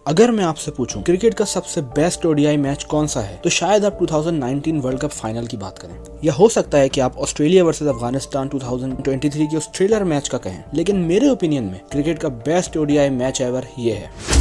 अगर मैं आपसे पूछूं क्रिकेट का सबसे बेस्ट ओडीआई मैच कौन सा है, तो शायद आप 2019 वर्ल्ड कप फाइनल की बात करें, या हो सकता है कि आप ऑस्ट्रेलिया वर्सेस अफगानिस्तान 2023 के उस थ्रिलर मैच का कहें। लेकिन मेरे ओपिनियन में क्रिकेट का बेस्ट ओडीआई मैच एवर ये है।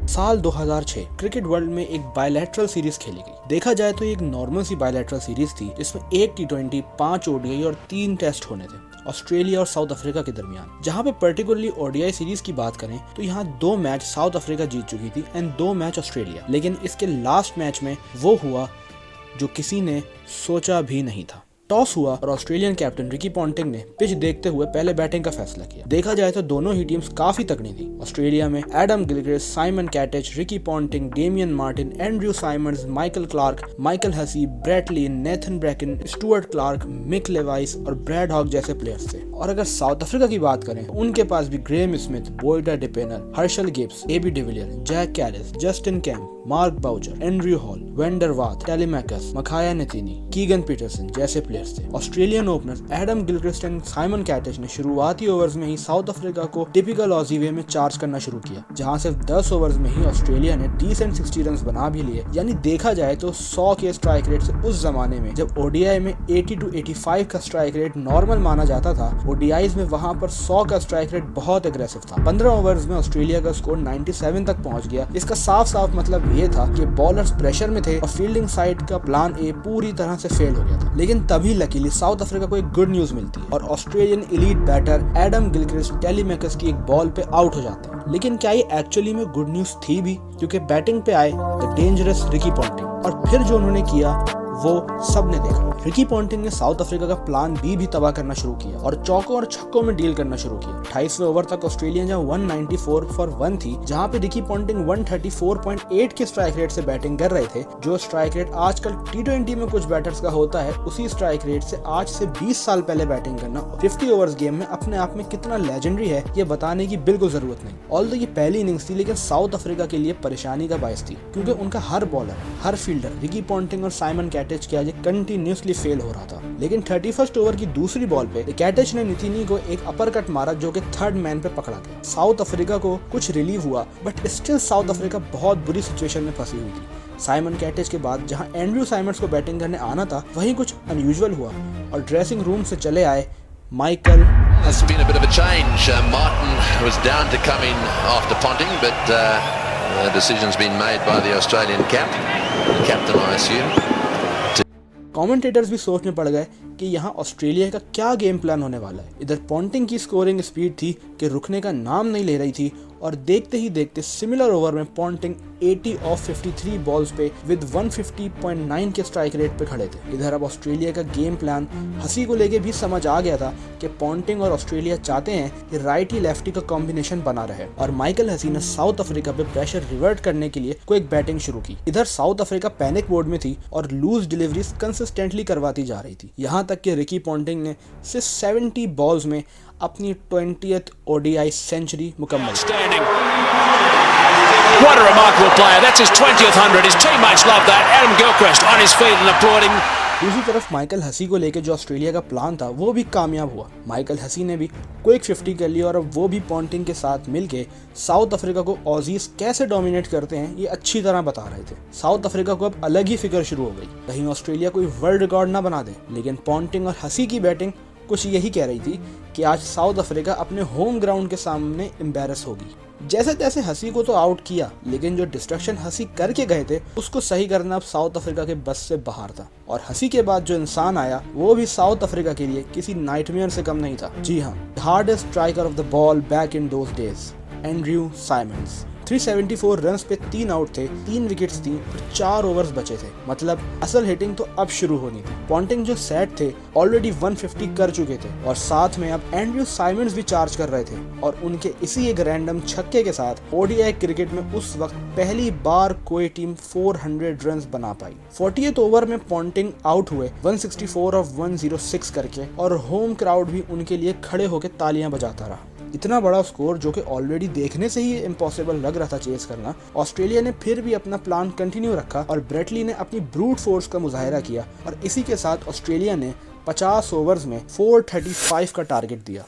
साल 2006 क्रिकेट वर्ल्ड में एक बायलैटरल सीरीज खेली गई। देखा जाए तो ये एक नॉर्मल सी बायलैटरल सीरीज थी जिसमें 1 T20, 5 ओडीआई और 3 टेस्ट होने थे ऑस्ट्रेलिया और साउथ अफ्रीका के दरमियान। जहां पे पर्टिकुलरली ओडीआई सीरीज की बात करें तो यहाँ 2 मैच साउथ अफ्रीका जीत चुकी थी एंड 2 मैच ऑस्ट्रेलिया। लेकिन इसके लास्ट मैच में वो हुआ जो किसी ने सोचा भी नहीं था। टॉस हुआ और ऑस्ट्रेलियन कैप्टन रिकी पॉन्टिंग ने पिच देखते हुए पहले बैटिंग का फैसला किया। देखा जाए तो दोनों ही टीम्स काफी तगड़ी थी। ऑस्ट्रेलिया में Adam Gilchrist, Simon Katich, Ricky Ponting, Damien Martyn, Andrew Symonds, Michael Clarke, Michael Hussey, Brett Lee, Nathan Bracken, Stuart Clark, Mick Lewis और ब्रैड हॉक जैसे प्लेयर्स थे। और अगर साउथ अफ्रीका की बात करें तो उनके पास भी Graeme Smith, Boeta Dippenaar, Herschelle Gibbs, AB de Villiers, Jacques Kallis, Justin Kemp, Mark Boucher, Andrew Hall, van der Wath, Telemachus, Makhaya Ntini, Keegan Petersen जैसे प्लेयर्स थे। Australian openers Adam Gilchrist and Simon Katich ने शुरुआती overs में ही South Africa को typical Aussie way में charge करना शुरू किया, जहां सिर्फ 10 ओवर्स में ही ऑस्ट्रेलिया ने डिसेंट 60 रन बना भी लिए। यानी देखा जाए तो 100 के स्ट्राइक रेट से उस जमाने में जब ओडीआई में 80 to 85 का स्ट्राइक रेट नॉर्मल माना जाता था, ओडीआईज में वहां पर 100 का स्ट्राइक रेट बहुत एग्रेसिव था। 15 ओवर्स में ऑस्ट्रेलिया का स्कोर 97 तक पहुंच गया। इसका साफ साफ मतलब ये था कि बॉलर्स प्रेशर में थे और फील्डिंग साइड का प्लान ए पूरी तरह से फेल हो गया था। लेकिन तभी लकीली साउथ अफ्रीका को एक गुड न्यूज मिलती है और Australian elite batter Adam Gilchrist Telemachus की एक बॉल पे आउट हो जाते हैं। लेकिन क्या ये एक्चुअली में गुड न्यूज थी भी, क्योंकि बैटिंग पे आए द डेंजरस रिकी पॉन्टिंग और फिर जो उन्होंने किया वो सबने देखा। रिकी पॉन्टिंग ने साउथ अफ्रीका का प्लान बी भी तबाह करना शुरू किया और चौकों और छक्कों में डील करना शुरू किया। 28वें ओवर तक ऑस्ट्रेलिया जहां 194 फॉर 1 थी, जहां पे रिकी पॉन्टिंग 134.8 के स्ट्राइक रेट से बैटिंग कर रहे थे, जो स्ट्राइक रेट आजकल T20 में कुछ बैटर्स का होता है, उसी स्ट्राइक रेट से आज से 20 साल पहले बैटिंग करना 50 ओवर्स गेम में अपने आप में कितना लेजेंडरी है ये बताने की बिल्कुल जरूरत नहीं। ऑल्दो ये पहली इनिंग्स थी, लेकिन साउथ अफ्रीका के लिए परेशानी का बायस थी, क्योंकि उनका हर बॉलर, हर फील्डर रिकी पॉन्टिंग और साइमन कैटेच के आगे कंटिन्यूसली फेल हो रहा था। लेकिन 31st ओवर की दूसरी बॉल पे कैटेच ने नितिनी को एक अपर कट मारा जो कि थर्ड मैन पे पकड़ा गया। साउथ अफ्रीका को कुछ रिलीफ हुआ, बट स्टिल साउथ अफ्रीका बहुत बुरी सिचुएशन में फंसी हुई थी। साइमन कैटेच के बाद जहां एंड्रयू साइमंड्स को बैटिंग करने आना था, वहीं कुछ अनयूजुअल हुआ और ड्रेसिंग रूम से चले आए Michael. It's been a bit of a change. Martin was down to come in after Ponting, but the decision's been made by the Australian captain, I assume. Commentators भी सोच में पड़ गए कि यहाँ ऑस्ट्रेलिया का क्या गेम प्लान होने वाला है। इधर पॉन्टिंग की स्कोरिंग स्पीड थी कि रुकने का नाम नहीं ले रही थी और देखते ही देखते सिमिलर ओवर में पॉन्टिंग 80 ऑफ 53 बॉल्स पे विद 150.9 के स्ट्राइक रेट पे खड़े थे। इधर अब ऑस्ट्रेलिया का गेम प्लान हसी को लेके भी समझ आ गया था कि पॉन्टिंग और ऑस्ट्रेलिया चाहते हैं कि राइटी लेफ्टी का कॉम्बिनेशन बना रहे और माइकल हसी ने साउथ अफ्रीका पे प्रेशर रिवर्ट करने के लिए क्विक बैटिंग शुरू की। इधर साउथ अफ्रीका पैनिक मोड में थी और लूज डिलीवरीज कंसिस्टेंटली करवाती जा रही थी, यहाँ तक कि रिकी पॉन्टिंग ने सिर्फ 70 बॉल्स में अपनी 20th ओडीआई सेंचुरी मुकम्मल। What a remarkable player. That's his 20th 100. His teammates love that. Adam Gilchrist on his feet and applauding. दूसरी तरफ माइकल हसी को लेकर जो ऑस्ट्रेलिया का प्लान था वो भी कामयाब हुआ। माइकल हसी ने भी क्विक 50 कर लिया और अब वो भी पॉन्टिंग के साथ मिलके साउथ अफ्रीका को ऑजीज कैसे डोमिनेट करते हैं ये अच्छी तरह बता रहे थे। साउथ अफ्रीका को अब अलग ही फिक्र शुरू हो गई, कहीं ऑस्ट्रेलिया कोई वर्ल्ड रिकॉर्ड ना बना दे। लेकिन पॉन्टिंग और हसी की बैटिंग कुछ यही कह रही थी कि आज साउथ अफ्रीका अपने होम ग्राउंड के सामने एम्बैरस होगी। जैसे तैसे हसी को तो आउट किया, लेकिन जो डिस्ट्रक्शन हसी करके गए थे उसको सही करना अब साउथ अफ्रीका के बस से बाहर था। और हसी के बाद जो इंसान आया वो भी साउथ अफ्रीका के लिए किसी नाइटमेयर से कम नहीं था। जी हाँ, hardest striker of the ball back in those days, Andrew Symonds. 374 runs पे 3 आउट थे, 3 विकेट्स थी और 4 ओवर्स बचे थे। मतलब असल हिटिंग तो अब शुरू होनी थी। पॉन्टिंग जो सेट थे ऑलरेडी 150 कर चुके थे और साथ में अब एंड्रयू साइमंड्स भी चार्ज कर रहे थे और उनके इसी एक रैंडम छक्के के साथ ओडीआई क्रिकेट में उस वक्त पहली बार कोई टीम 400 रन्स बना पाई। 40th ओवर में पॉन्टिंग आउट हुए 164 ऑफ 106 करके और होम क्राउड भी उनके लिए खड़े होकर तालियां बजाता रहा। इतना बड़ा स्कोर जो कि ऑलरेडी देखने से ही इम्पॉसिबल लग रहा था चेस करना, ऑस्ट्रेलिया ने फिर भी अपना प्लान कंटिन्यू रखा और ब्रेट ली ने अपनी ब्रूट फोर्स का मुजाहिरा किया और इसी के साथ ऑस्ट्रेलिया ने 50 ओवर्स में 435 का टारगेट दिया।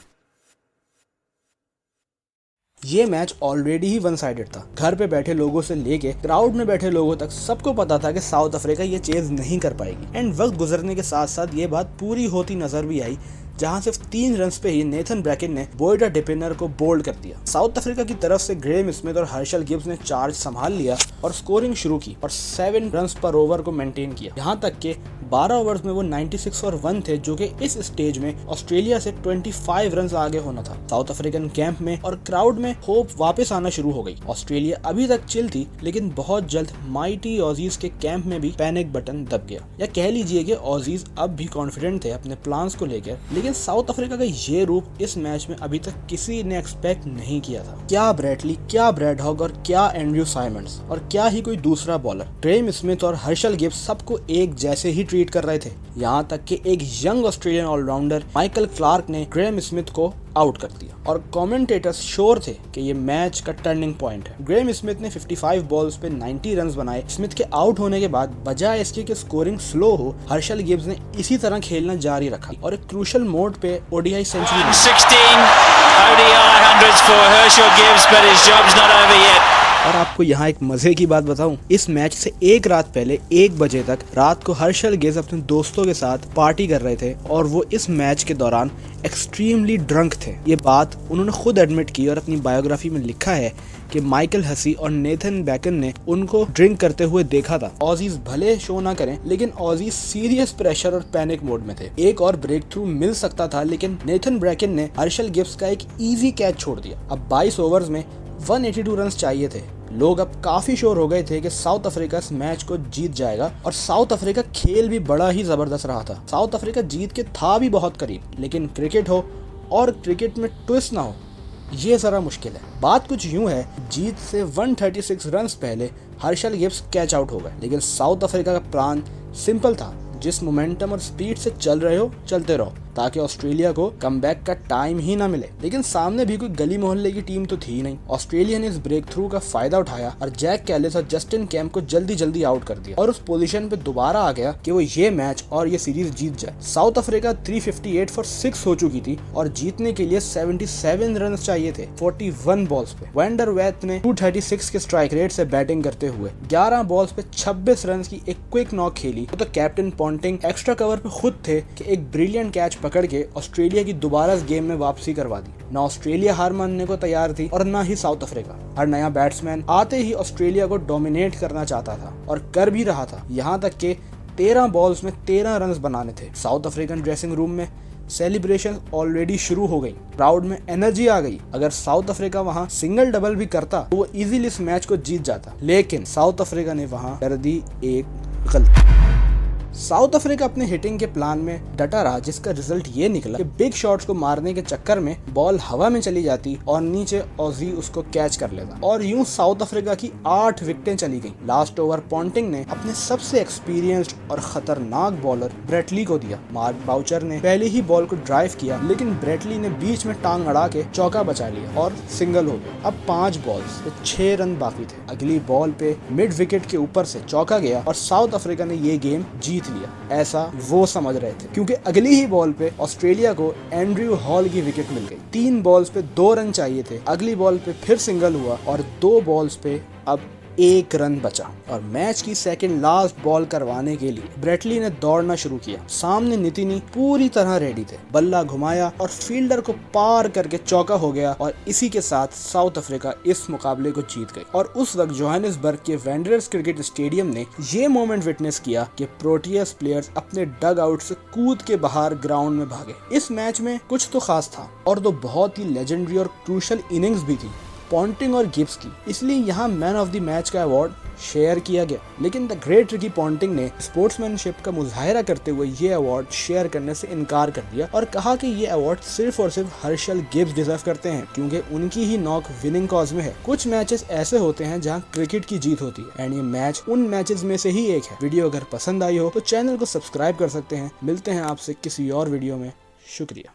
ये मैच ऑलरेडी ही वन साइडेड था। घर पे बैठे लोगों से लेके क्राउड में बैठे लोगों तक सबको पता था कि साउथ अफ्रीका ये चेज नहीं कर पाएगी। एंड वक्त गुजरने के साथ साथ ये बात पूरी होती नजर भी आई, जहां सिर्फ 3 रन्स पे ही नेथन ब्रैकेन ने बोयडा डिपेनर को बोल्ड कर दिया। साउथ अफ्रीका की तरफ से ग्रेम स्मिथ और हर्षल गिब्स ने चार्ज संभाल लिया और स्कोरिंग शुरू की और 7 रन्स पर ओवर को मेंटेन किया। यहाँ तक के 12 ओवर्स में वो 96 और 1 थे, जो कि इस स्टेज में ऑस्ट्रेलिया से 25 रन्स आगे होना था। साउथ अफ्रीकन कैंप में और क्राउड में होप वापस आना शुरू हो गई। ऑस्ट्रेलिया अभी तक चिल थी, लेकिन बहुत जल्द माइटी ऑजीज के कैंप में भी पैनिक बटन दब गया, या कह लीजिए कि ऑजीज अब भी कॉन्फिडेंट थे अपने प्लान्स को लेकर। लेकिन साउथ अफ्रीका का ये रूप इस मैच में अभी तक किसी ने एक्सपेक्ट नहीं किया था। क्या ब्रैडली, क्या ब्रैड हॉग और क्या एंड्रयू साइमंड्स और क्या ही कोई दूसरा बॉलर, ग्रेम स्मिथ और हर्षल गिब्स सबको एक जैसे ही ट्रीट कर रहे थे। यहाँ तक कि एक young Australian allrounder Michael Clarke ने ग्रेम स्मिथ को आउट कर दिया और कमेंटेटर्स श्योर थे कि ये मैच का टर्निंग पॉइंट है। ग्रेम स्मिथ ने 55 बॉल्स पे 90 रन्स बनाए। स्मिथ के आउट होने के बाद बजाय इसके कि स्कोरिंग स्लो हो, हर्षल गिब्स ने इसी तरह खेलना जारी रखा और एक क्रूशल मोड पे ODI century 16 ODI hundreds for Herschel Gibbs, but his job's not over yet. और आपको यहाँ एक मजे की बात बताऊं, इस मैच से एक रात पहले 1 बजे तक रात को हर्षल गिब्स अपने दोस्तों के साथ पार्टी कर रहे थे और वो इस मैच के दौरान एक्सट्रीमली ड्रंक थे। ये बात उन्होंने खुद एडमिट की और अपनी बायोग्राफी में लिखा है कि माइकल हसी और नेथन ब्रैकेन ने उनको ड्रिंक करते हुए देखा था। ऑजीज भले शो ना करें, लेकिन ऑजीज सीरियस प्रेशर और पैनिक मोड में थे। एक और ब्रेक थ्रू मिल सकता था, लेकिन नेथन ब्रैकेन ने हर्षल गिब्स का एक इजी कैच छोड़ दिया। अब 22 ओवर्स में 182 रन्स चाहिए थे। लोग अब काफी श्योर हो गए थे कि साउथ अफ्रीका इस मैच को जीत जाएगा और साउथ अफ्रीका खेल भी बड़ा ही जबरदस्त रहा था। साउथ अफ्रीका जीत के था भी बहुत करीब, लेकिन क्रिकेट हो और क्रिकेट में ट्विस्ट ना हो, ये जरा मुश्किल है। बात कुछ यूं है, जीत से 136 रन्स पहले हर्षल गिब्स कैच आउट हो गए, लेकिन साउथ अफ्रीका का प्लान सिंपल था, जिस मोमेंटम और स्पीड से चल रहे हो चलते रहो ताकि ऑस्ट्रेलिया को कमबैक का टाइम ही ना मिले। लेकिन सामने भी कोई गली मोहल्ले की टीम तो थी नहीं। ऑस्ट्रेलिया ने इस ब्रेक थ्रू का फायदा उठाया और जैक कैलिस और जस्टिन कैम्प को जल्दी जल्दी आउट कर दिया और उस पोजीशन पे दोबारा आ गया कि वो ये मैच और ये सीरीज जीत जाए। साउथ अफ्रीका 358 फॉर 6 हो चुकी थी और जीतने के लिए 77 रन चाहिए थे 41 बॉल्स पे। वैंडर वेथ ने 236 के स्ट्राइक रेट से बैटिंग करते हुए 11 बॉल्स पे 26 रन की एक क्विक नॉक खेली। तो कैप्टन पॉन्टिंग एक्स्ट्रा कवर पे खुद थे कि एक ब्रिलियंट कैच पकड़ के ऑस्ट्रेलिया की दोबारा इस गेम में वापसी करवा दी। ना ऑस्ट्रेलिया हार मानने को तैयार थी और ना ही साउथ अफ्रीका। हर नया बैट्समैन आते ही ऑस्ट्रेलिया को डोमिनेट करना चाहता था और कर भी रहा था। यहाँ तक के 13 बॉल्स में 13 रन बनाने थे। साउथ अफ्रीकन ड्रेसिंग रूम में सेलिब्रेशन ऑलरेडी शुरू हो गई, क्राउड में एनर्जी आ गई। अगर साउथ अफ्रीका वहां सिंगल डबल भी करता तो वो इजीली इस मैच को जीत जाता, लेकिन साउथ अफ्रीका ने वहां कर दी एक गलती। साउथ अफ्रीका अपने हिटिंग के प्लान में डटा रहा, जिसका रिजल्ट ये निकला कि बिग शॉट्स को मारने के चक्कर में बॉल हवा में चली जाती और नीचे ऑजी उसको कैच कर लेता और यूं साउथ अफ्रीका की 8 विकेटें चली गईं। लास्ट ओवर पॉन्टिंग ने अपने सबसे एक्सपीरियंस्ड और खतरनाक बॉलर ब्रेटली को दिया। मार्क बाउचर ने पहले ही बॉल को ड्राइव किया, लेकिन ब्रेटली ने बीच में टांग अड़ा के चौका बचा लिया और सिंगल हो गया। अब 5 बॉल्स पे 6 रन बाकी थे। अगली बॉल पे मिड विकेट के ऊपर से चौका गया और साउथ अफ्रीका ने ये गेम जीत लिया, ऐसा वो समझ रहे थे, क्योंकि अगली ही बॉल पे ऑस्ट्रेलिया को एंड्रयू हॉल की विकेट मिल गई। 3 बॉल्स पे 2 रन चाहिए थे। अगली बॉल पे फिर सिंगल हुआ और 2 बॉल्स पे अब 1 रन बचा और मैच की सेकंड लास्ट बॉल करवाने के लिए ब्रेटली ने दौड़ना शुरू किया। सामने नितिनी पूरी तरह रेडी थे, बल्ला घुमाया और फील्डर को पार करके चौका हो गया और इसी के साथ साउथ अफ्रीका इस मुकाबले को जीत गई। और उस वक्त जोहानिसबर्ग के वेंडरर्स क्रिकेट स्टेडियम ने ये मोमेंट विटनेस किया कि प्रोटियस प्लेयर्स अपने डग आउट से कूद के बाहर ग्राउंड में भागे। इस मैच में कुछ तो खास था और 2 बहुत ही लेजेंडरी और क्रूशल इनिंग्स भी थी, पॉन्टिंग और गिब्स की, इसलिए यहाँ मैन ऑफ द मैच का अवार्ड शेयर किया गया। लेकिन द ग्रेट रिकी पॉन्टिंग ने स्पोर्ट्समैनशिप का मुजाहिरा करते हुए ये अवार्ड शेयर करने से इनकार कर दिया और कहा कि ये अवार्ड सिर्फ और सिर्फ हर्षल गिब्स डिजर्व करते हैं, क्योंकि उनकी ही नॉक विनिंग कॉज में है। कुछ मैचेस ऐसे होते हैं जहाँ क्रिकेट की जीत होती है एंड ये मैच उन मैचेस में से ही एक है। वीडियो अगर पसंद आई हो तो चैनल को सब्सक्राइब कर सकते हैं। मिलते हैं आपसे किसी और वीडियो में। शुक्रिया।